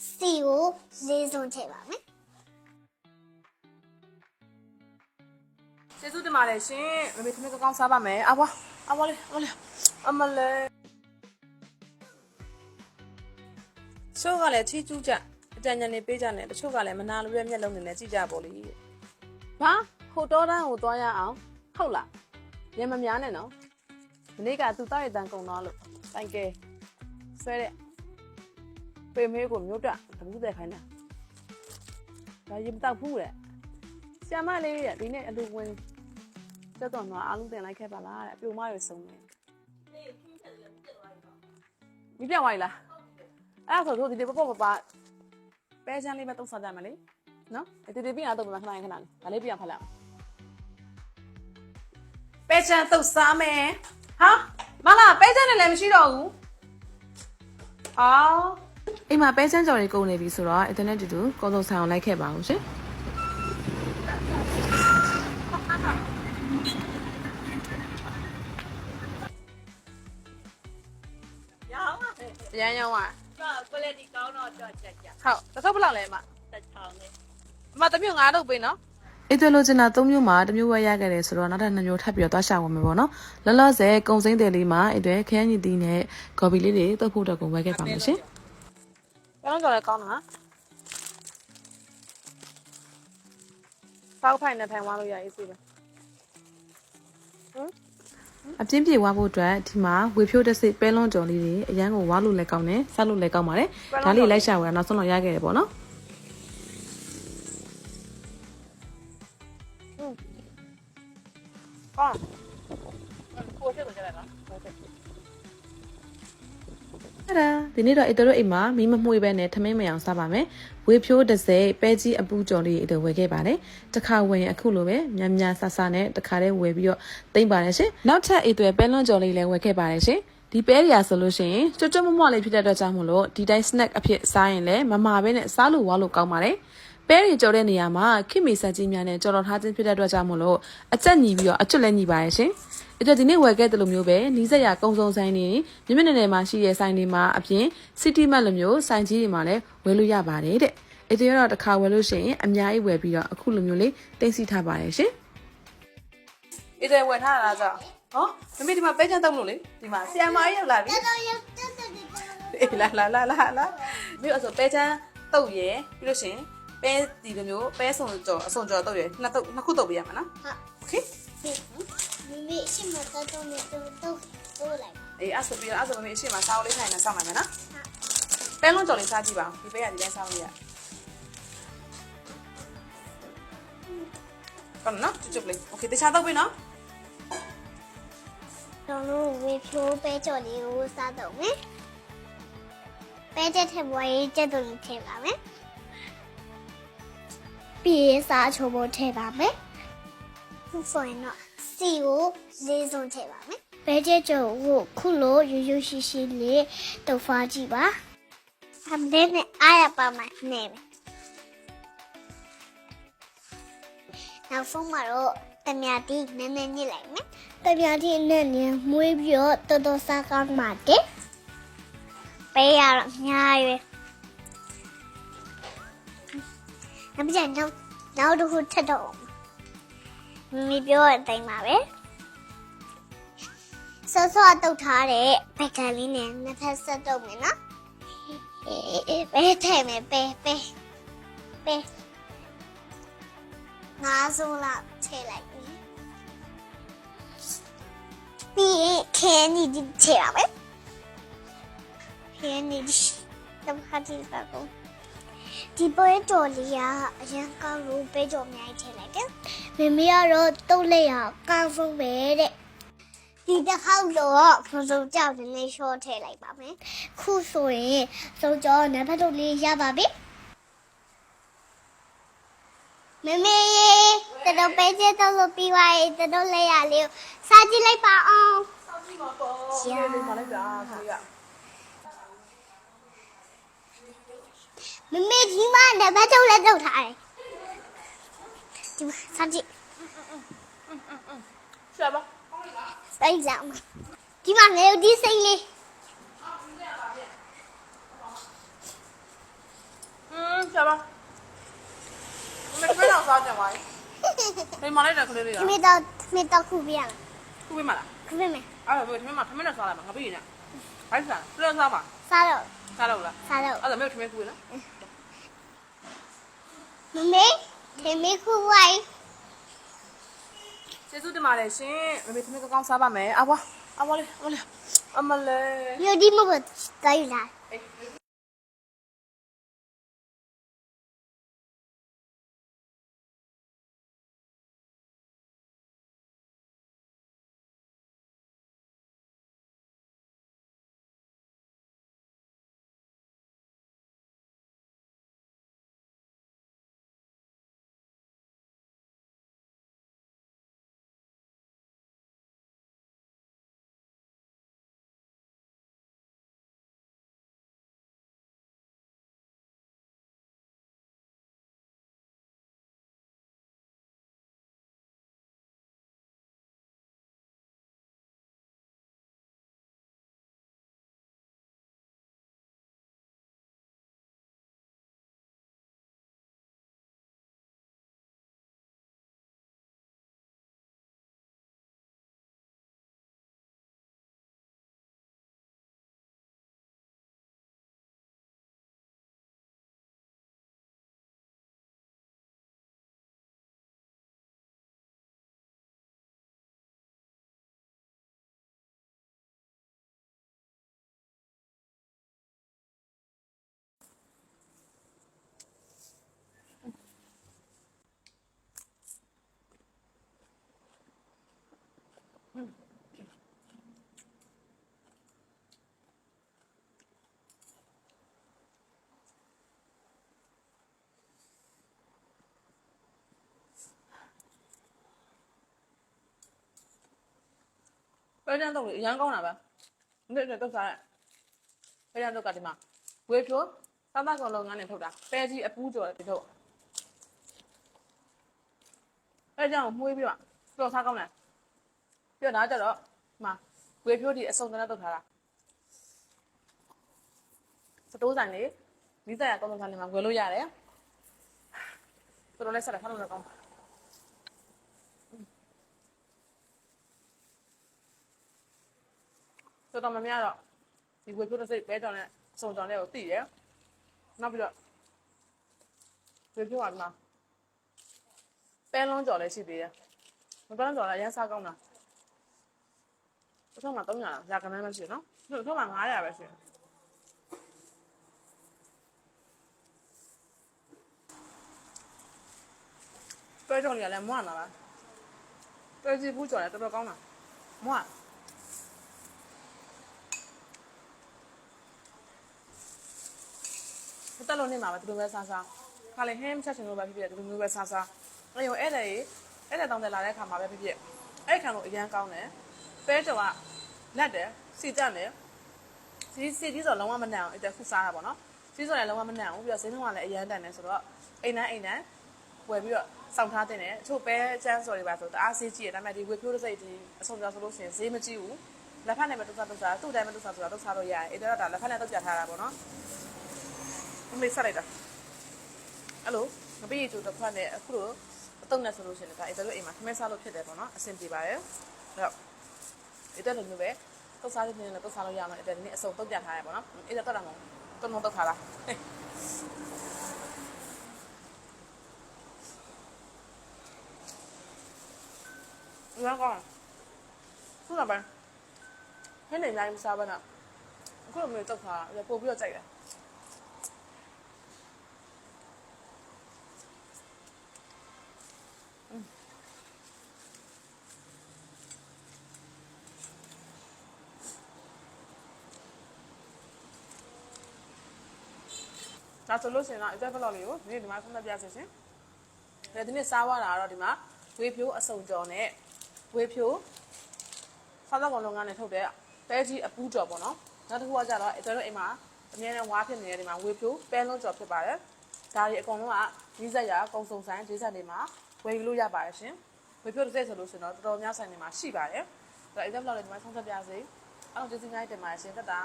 စီကိုလေးစုံထည့်ပါမယ်ကျေးဇူးတင်ပါတယ်ရှင်မမေသမီးကောင်းစားပါမယ်အဘွားလေးအမလေးချို့ကလည်းချီးကျူးကြအကြံဉာဏ်တွေပေးကြတယ်တချို့ကလည်းမနာလိုတဲ့မျက်လုံးတွေနဲ့ကြည့်ကြပါလိဘာဟိုတော်တန်းကိုသွားရအောင်ဟုတ်လားညမများနဲ့နော်မနေ့ကသူတောက်ရတန်းကုန်သွားလို့တိုင်ကဲဆွဲတဲ့ပေမေးကိုမြို့တက်တပူးတဲ့ခိုင်းတာဒါရင်တောက်ဖူးတဲ့ဆရာမလေးရဲ့ဒီနေ့အလူဝင်တက်တော့တော့အားလုံးတင်လိုက်ခဲ့ပါလားတဲ့အပြိုမရွယ်ဆုံးနေမိပြောင်းသွားပြီလားအဲ့ဒါဆိုတို့ဒီပပပဲချမ်းလေးပဲတုံးစားကြမယ်လေနော်ဒီပြင်းတော့ခဏလေးဒါလေးပြန်ဖတ်လိုက်အောင်ပဲချမ်းတုတ်စားမယ်ဟာမလားပဲချမ်းနဲ့လည်းမရှိတော့ဘူးအော်အိမ်မှာပဲချမ်းကြော်တွေကုန်နေပြီဆိုတော့အင်တာနက်တူကောစုံဆိုင်အောင်လိုက်ခဲ့ပါဦးရှင်ရမ်းရောင်းอ่ะကိုလည်းဒီကောင်းတော့ကြောက်ချက်ကြဟုတ်တစ်ထုပ်ဘယ်လောက်လဲအမတစ်ချောင်းလေးအမတစ်မျိုး9ထုပ်ပေးနော်အဲ့တို့လိုချင်တာ3မျိုးမှာတစ်မျိုးဝယ်ရခဲ့တယ်ဆိုတော့နောက်ထပ်2မျိုးထပ်ပြီးတော့သွားရှာဝင်မယ်ပေါ့နော်လောလောဆယ်ကုံစိမ့်တယ်လေးမှာအဲ့တွေခရမ်းညီတီးနဲ့ဂေါ်ဘီလေးတွေတုပ်ဖို့တော့ကုန်ဝယ်ခဲ့ပါမယ်ရှင်ကောင်းကြော်လည်းကောင်းတာဖောက်ဖိုင်နဲ့ဖိုင်ဝါလို့ရအေးစီပဲအပြင်းပြေဝါဖို့အတွက်ဒီမှာဝေဖြိုးတစ်စိပဲလွန်ကြော်လေးတွေအရန်ကိုဝါလို့လည်းကောင်းတယ်ဆက်လို့လည်းကောင်းပါတယ်ဒါလေးလိုက်ရှာဝယ်နောက်ဆုံးတော့ရခဲ့တယ်ပေါ့နော်ကောင်းကိုချက်ကိုချက်လိုက်နော်အဲ့ဒါဒီနေ့တော့အတော်တို့အိမ်မှာမီးမမှုေးပဲနဲ့ထမင်းမအောင်စားပါမယ်ဝေဖြိုးတစ်စိပဲကြီးအပူကြော်လေးအတော်ဝယ်ခဲ့ပါတယ်တစ်ခါဝယ်ရင်အခုလိုပဲများများဆဆနဲ့တစ်ခါတည်းဝယ်ပြီးတော့တိမ့်ပါတယ်ရှင်နောက်ထပ်အတော်ပဲလွန်ကြော်လေးလည်းဝယ်ခဲ့ပါတယ်ရှင်ဒီပဲရီယာဆိုလို့ရှိရင်ကျွတ်ကျွတ်မွလေးဖြစ်တဲ့အတွက်ကြောင့်မလို့ဒီတိုင်း snack အဖြစ်စားရင်လည်းမမာပဲနဲ့စားလို့ဝါလို့ကောင်းပါတယ်ပဲရီကြော်တဲ့နေရာမှာခင်မီဆက်ကြီးများနဲ့ကြော်တော်ထားခြင်းဖြစ်တဲ့အတွက်ကြောင့်မလို့အကျက်ညီပြီးတော့အကျွတ်လည်းညီပါတယ်ရှင်အဲ့တော့ဒီနေ့ဝယ်ခဲ့တဲ့လိုမျိုးပဲနီးစက်ရကုံစုံဆိုင်တွေမြင့်မြင့်နယ်မှာရှိတဲ့ဆိုင်တွေမှာအပြင် city mart လိုမျိုးဆိုင်ကြီးတွေမှာလည်းဝယ်လို့ရပါတယ်တဲ့အဲ့ဒီတော့တစ်ခါဝယ်လို့ရှိရင်အများကြီးဝယ်ပြီးတော့အခုလိုမျိုးလေးတင်စီထားပါတယ်ရှင်အဲ့ဒါဝယ်ထားတာကြောင့်ဟောမမေဒီမှာပဲချမ်းတုံးလို့လေဒီမှာဆီယမ်မာကြီးရောက်လာပြီအေးလာမြို့အစောပဲချမ်းတုတ်ရယ်ပြီးလို့ရှိရင်ပဲဒီလိုမျိုးပဲစုံကြော်အစုံကြော်တုတ်ရယ်နှစ်ခုတုတ်ပေးရမှာနော်ဟုတ်โอเคမိရှိမတော့နေတော့လိုက်အေးအဲ့ဆိုပြီးတော့အဲ့ဆိုမမေအရှိမစားအောင်လေးထိုင်နေစောင့်နိုင်မယ်နော်ပဲလုံးကြော်လေးစားကြည့်ပါဦးဒီပဲကဒီတိုင်းစားလို့ရကောင်းနော်ကျုပ်လေးโอเคတခြားတော့ပြီနော်တော့ဝေဖြိုးပဲကြော်လေးကိုစားတော့မယ်ပဲချက်ထည့်ပွားရေးချက်တုံးထည့်ပါမယ်ပြီးစားချိုးဖို့ထည့်ပါမယ်ဆိုရင်တော့စီကိုလေးစုံထည့်ပါမယ်ပဲချက်ကြော်ကိုခုလိုရိုးရှိလေးတုပ်ဖားကြည့်ပါအမင်းနဲ့အားရပါမယ်နေမယ်နောက်ဆုံးမှာတော့တမယာတီနည်းနည်းညစ်လိုက်မယ်တမယာတီနဲ့နည်းမွေးပြီးတော့တော်တော်စားကောင်းပါတယ်ပေးရတော့ညာရွယ်နောက်တစ်ခုထပ်တော့မိပြောတဲ့အတိုင်းပါပဲဆော့တုတ်ထားတဲ့ဘက်ကလေးနဲ့နှစ်ဖက်ဆက်တော့မယ်နော်ပဲထဲ့မယ်ပဲငါးစုံလောက်ထည့်လိုက်ပြီပြီးခဲနီဒီထည့်ရမယ်ခဲနီဒီတော့ဟာဒီပါကောဒီပွဲတော်လေးကအရင်ကောင်းလို့ပဲကြော်အများကြီးထည့်လိုက်တယ်မမေကတော့တုတ်လိုက်ရကောင်းဆုံးပဲတဲ့ဒီတစ်ခေါက်တော့ဖုန်းစုံကြောက်နေရှော့ထည့်လိုက်ပါမယ်ခုဆိုရင်စုံကြောနံပါတ်တို့လေးရပါပြီမမေတတော်ပဲကျတော့လို့ပြီးသွားရင်တတော်လေးရလေးစားကြည့်လိုက်ပါအောင်စားကြည့်ပါပေါ့ရှားလေးမလိုက်တာခွေးရမမေဒီမှာနံပါတ်ထုတ်လည်းထုတ်ထားတယ်ဒီမှာစားကြည့်ရှာပါစိတ်လောင်ဒီမှာငယ်ဒီစိတ်လေး吧。没没两三千块。你妈来这可怜的呀？没到裤边了，不会嘛啦？裤边没哎，不，他们那啥了嘛？我不一样。还是啥？不知道啥嘛？杀了啥了不啦？杀了，啊，怎么有他们贵了？没裤外，ကျေးဇူးတင်ပါတယ်ရှင်မမေသမီးကောင်းစားပါမယ်အဘွားလေးအမလေး 有的么个在于哪？ ပဲတန်းတော့အရန်ကောင်းတာပဲနေ့တော့စားရဲပဲတန်းတော့ကဒီမှာဝေဖြိုးစားသားကောင်လုံးငန်းနဲ့ထုတ်တာပဲကြီးအပူးကြော်တယ်ထုတ်ပဲကြောင်မှုေးပြီးတော့စားကောင်းတယ်ပြတော့ကြတော့မှာဝေဖြိုးဒီအစုံတန်းတော့ထားတာစတိုးဆိုင်လေးမိသားရကောင်းကောင်းစားနေမှာဝယ်လို့ရတယ်တော်တော်လေးဆက်တာထားလို့လည်းကောင်းတော်တော်များများတော့ဒီဝေဖြိုးတစ်စိတ်ပဲကြောင်နဲ့အစုံကြောင်လေးကိုတည်ရနောက်ပြီးတော့ဝေဖြိုးကဒီမှာပဲလုံးကြော်လေးရှိသေးတယ်မပဲလုံးကြော်လည်းအရင်စားကောင်းတာအထုံးမှာ300လားရာကနန်းပဲရှိနော်အထုံးမှာ900ပဲရှိပဲကြောင်လေးလည်းမွန်းလာပါပဲစီဘူးကြော်လည်းတော်တော်ကောင်းတာမွန်းတက်လို့နေမှာပဲဒီလိုပဲစားခါလေဟင်းချက်ချင်လို့ပဲဖြစ်ဖြစ်ဒီလိုမျိုးပဲစားအဲ့ရောအဲ့တဲ့တောင်းတယ်လာတဲ့ခါမှာပဲဖြစ်ဖြစ်အဲ့ခံလို့အရန်ကောင်းတယ်ပဲကြော်ကလက်တယ်စီတက်တယ်စီကြီးဆိုလုံးဝမနှံအောင်အဲ့ဒါခုစားတာပေါ့နော်စီးဆိုလည်းလုံးဝမနှံအောင်ပြီးတော့ဈေးနှုန်းကလည်းအရန်တန်တယ်ဆိုတော့အိမ်နန်းဝယ်ပြီးတော့စောင့်ထားတင်တယ်အချို့ပဲချမ်းစော်တွေပါဆိုတအားဈေးကြီးတယ်ဒါပေမဲ့ဒီဝေဖြိုးတစ်စိတ်ဒီအဆုံးကြောဆိုလို့ရှိရင်ဈေးမကြီးဘူးလက်ဖက်နဲ့ပဲတုတ်စားသူ့တိုင်းပဲတုတ်စားဆိုတာတုတ်စားလို့ရတယ်အဲ့တော့ဒါလက်ဖက်နဲ့တုတ်ပြထားတာပေါ့နော်အမေဆက်လိုက်တာအဲ့လိုငပိရီကျိုးတစ်ခွက်နဲ့အခုလိုအတုံးနဲ့ဆိုလို့ရှိရင်ဒါအဲ့ဒါလိုအိမ်မှာခမဲစားလို့ဖြစ်တယ်ပေါ့နော်အဆင်ပြေပါတယ်အဲ့တော့အဲ့ဒါလိုမျိုးပဲတုတ်စားလို့နေလည်းတုတ်စားလို့ရမှာအဲ့ဒါဒီနေ့အစုံတုတ်ပြထားရပေါ့နော်အဲ့ဒါတော့တာမဟုတ်တုံးတုတ်ထားလားရကောင်းသူ့ကပဲဟင်းနေနိုင်မစားပါနဲ့အခုလိုမျိုးတုတ်ထားပို့ပြီးတော့ကြိုက်တယ်ဒါဆိုလို့ရှိရင်တော့အသက်ဘလောက်လေးကိုဒီနေ့ဒီမှာဖုန်းသက်ပြစေရှင်ဒီနေ့စားသွားတာကတော့ဒီမှာဝေဖြိုးအစုံကြော်နဲ့ဝေဖြိုးစားသောက်ကုန်လုပ်ငန်းနဲ့ထုတ်တဲ့ပဲကြီးအပူးကြော်ပေါ့နော်နောက်တစ်ခုကကြတော့ကျွန်တော်အိမ်မှာအများနဲ့ဝါးဖြစ်နေတဲ့ဒီမှာဝေဖြိုးပဲလုံးကြော်ဖြစ်ပါတယ်ဒါတွေအကုန်လုံးကကြီးစက်ရကုံစုံဆိုင်ဂျေးဆက်တွေမှာဝယ်လို့ရပါတယ်ရှင်ဝေဖြိုးတစ်စိတ်ဆိုလို့ရှိရင်တော့တော်တော်များဆိုင်တွေမှာရှိပါတယ်အဲ့ဒါအသက်ဘလောက်လေးဒီမှာဖုန်းသက်ပြစေအောင်ကျေးဇူးများတင်ပါတယ်ရှင်တက်တာ